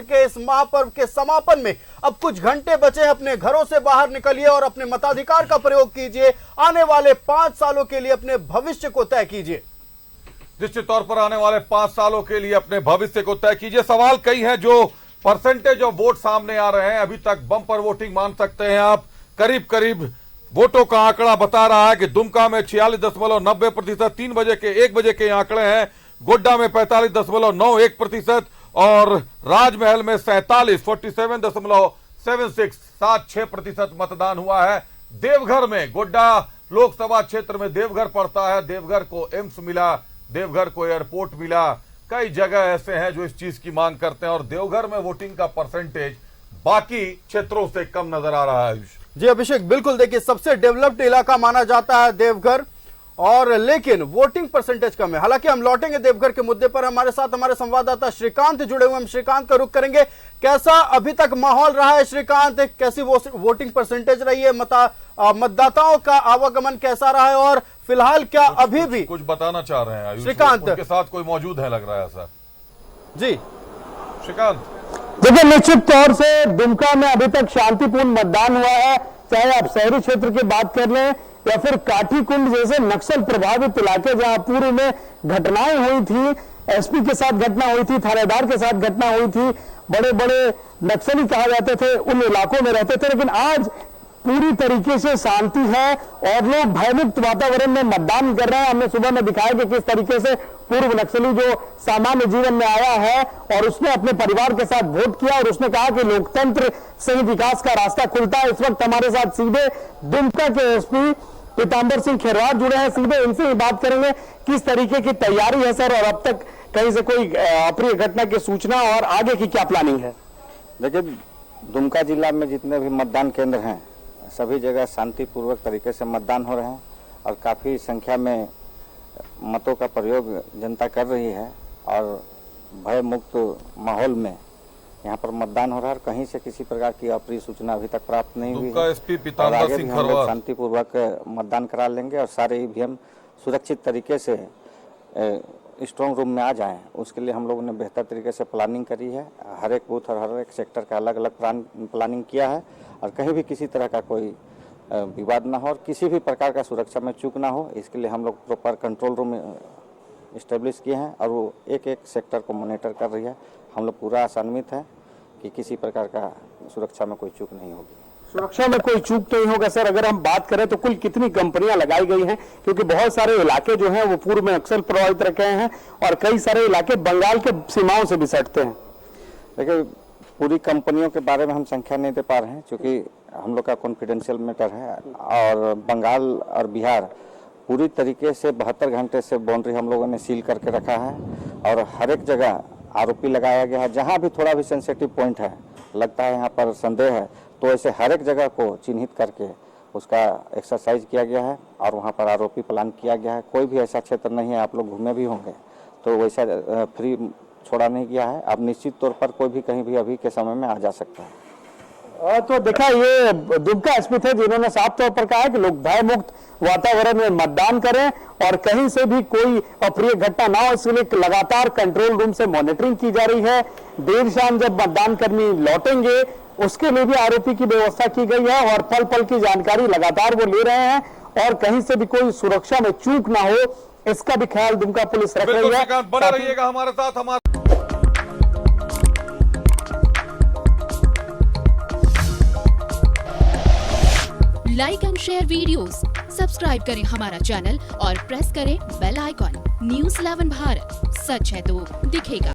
के इस महापर्व के समापन में अब कुछ घंटे बचे हैं। अपने घरों से बाहर निकलिए और अपने मताधिकार का प्रयोग कीजिए। आने वाले 5 सालों के लिए अपने भविष्य को तय कीजिए। निश्चित तौर पर आने वाले 5 सालों के लिए अपने भविष्य को तय कीजिए। सवाल कई हैं, जो परसेंटेज ऑफ वोट सामने आ रहे हैं, अभी तक बम्पर वोटिंग मान सकते हैं आप। करीब करीब वोटों का आंकड़ा बता रहा है कि दुमका में 46.90%, 1 बजे के आंकड़े हैं। गोड्डा में 45.91% और राजमहल में 47.76% मतदान हुआ है। देवघर में, गोड्डा लोकसभा क्षेत्र में देवघर पड़ता है, देवघर को एम्स मिला, देवघर को एयरपोर्ट मिला। कई जगह ऐसे हैं जो इस चीज की मांग करते हैं और देवघर में वोटिंग का परसेंटेज बाकी क्षेत्रों से कम नजर आ रहा है। जी अभिषेक, बिल्कुल देखिए, सबसे डेवलप्ड इलाका माना जाता है देवघर, और लेकिन वोटिंग परसेंटेज कम है। हालांकि हम लौटेंगे देवघर के मुद्दे पर। हमारे साथ हमारे संवाददाता श्रीकांत जुड़े हुए हैं, हम श्रीकांत का रुख करेंगे। कैसा अभी तक माहौल रहा है श्रीकांत? कैसी वोटिंग परसेंटेज रही है? मतदाताओं का आवागमन कैसा रहा है? और फिलहाल क्या अभी भी कुछ बताना चाह रहे हैं श्रीकांत? उनके साथ कोई मौजूद है, लग रहा है ऐसा। जी श्रीकांत, देखिए, निश्चित तौर से दुमका में अभी तक शांतिपूर्ण मतदान हुआ है। चाहे आप शहरी क्षेत्र की बात कर लें या फिर काठी कुंड जैसे नक्सल प्रभावित इलाके जहां पूर्व में घटनाएं हुई थी, एसपी के साथ घटना हुई थी, थानेदार के साथ घटना हुई थी, बड़े बड़े नक्सली कहा जाते थे, उन इलाकों में रहते थे। लेकिन आज पूरी तरीके से शांति है और लोग भयमुक्त वातावरण में मतदान कर रहे हैं। हमने सुबह में दिखाया कि किस तरीके से पूर्व नक्सली जो सामान्य जीवन में आया है और उसने अपने परिवार के साथ वोट किया और उसने कहा कि लोकतंत्र से ही विकास का रास्ता खुलता है। इस वक्त हमारे साथ सीधे दुमका के एसपी पीतांबर सिंह खेरवार जुड़े हैं, सीधे इनसे ही बात करेंगे किस तरीके की तैयारी है सर, और अब तक कहीं से कोई अप्रिय घटना की सूचना और आगे की क्या प्लानिंग है? देखिए, दुमका जिला में जितने भी मतदान केंद्र हैं सभी जगह शांतिपूर्वक तरीके से मतदान हो रहे हैं और काफ़ी संख्या में मतों का प्रयोग जनता कर रही है और भय मुक्त माहौल में यहाँ पर मतदान हो रहा है। और कहीं से किसी प्रकार की अप्रिय सूचना अभी तक प्राप्त नहीं हुई है। एसपी पीतांबर सिंह खेरवार शांतिपूर्वक मतदान करा लेंगे और सारे ईवीएम सुरक्षित तरीके से स्ट्रांग रूम में आ जाएं, उसके लिए हम लोगों ने बेहतर तरीके से प्लानिंग करी है। हर एक बूथ और हर एक सेक्टर का अलग अलग प्लानिंग किया है और कहीं भी किसी तरह का कोई विवाद ना हो और किसी भी प्रकार का सुरक्षा में चूक ना हो, इसके लिए हम लोग प्रॉपर कंट्रोल रूम इस्टेब्लिश किए हैं और वो एक एक सेक्टर को मॉनिटर कर रही है। हम लोग पूरा आशान्वित है कि किसी प्रकार का सुरक्षा में कोई चूक नहीं होगी। सुरक्षा में कोई चूक नहीं होगा सर। अगर हम बात करें तो कुल कितनी कंपनियां लगाई गई हैं, क्योंकि बहुत सारे इलाके जो हैं वो पूर्व में नक्सल प्रभावित रखे हैं और कई सारे इलाके बंगाल के सीमाओं से भी सटते हैं। देखिए, पूरी कंपनियों के बारे में हम संख्या नहीं दे पा रहे हैं क्योंकि हम लोग का कॉन्फिडेंशियल मैटर है और बंगाल और बिहार पूरी तरीके से 72 घंटे से बाउंड्री हम लोगों ने सील करके रखा है और हर एक जगह आरोपी लगाया गया है। जहाँ भी थोड़ा भी सेंसिटिव पॉइंट है, लगता है यहाँ पर संदेह है, तो ऐसे हर एक जगह को चिन्हित करके उसका एक्सरसाइज किया गया है और वहाँ पर आरोपी प्लान किया गया है। कोई भी ऐसा क्षेत्र नहीं है, आप लोग घूमे भी होंगे तो वैसा फ्री छोड़ा नहीं गया है। अब निश्चित तौर पर कोई भी कहीं भी अभी के समय में आ जा सकता है। तो देखा, ये दुमका एसपी थे जिन्होंने साफ तौर पर कहा है कि लोग भय मुक्त वातावरण में मतदान करें और कहीं से भी कोई अप्रिय घटना ना हो, इसलिए लगातार कंट्रोल रूम से मॉनिटरिंग की जा रही है। देर शाम जब मतदान कर्मी लौटेंगे उसके लिए भी आरोपी की व्यवस्था की गई है और पल पल की जानकारी लगातार वो ले रहे हैं और कहीं से भी कोई सुरक्षा में चूक ना हो, इसका भी ख्याल दुमका पुलिस रख रही है। बना रहिएगा हमारे साथ। Like and share videos, subscribe करें हमारा चैनल और प्रेस करें बेल आइकॉन। News 11 भारत, सच है तो दिखेगा।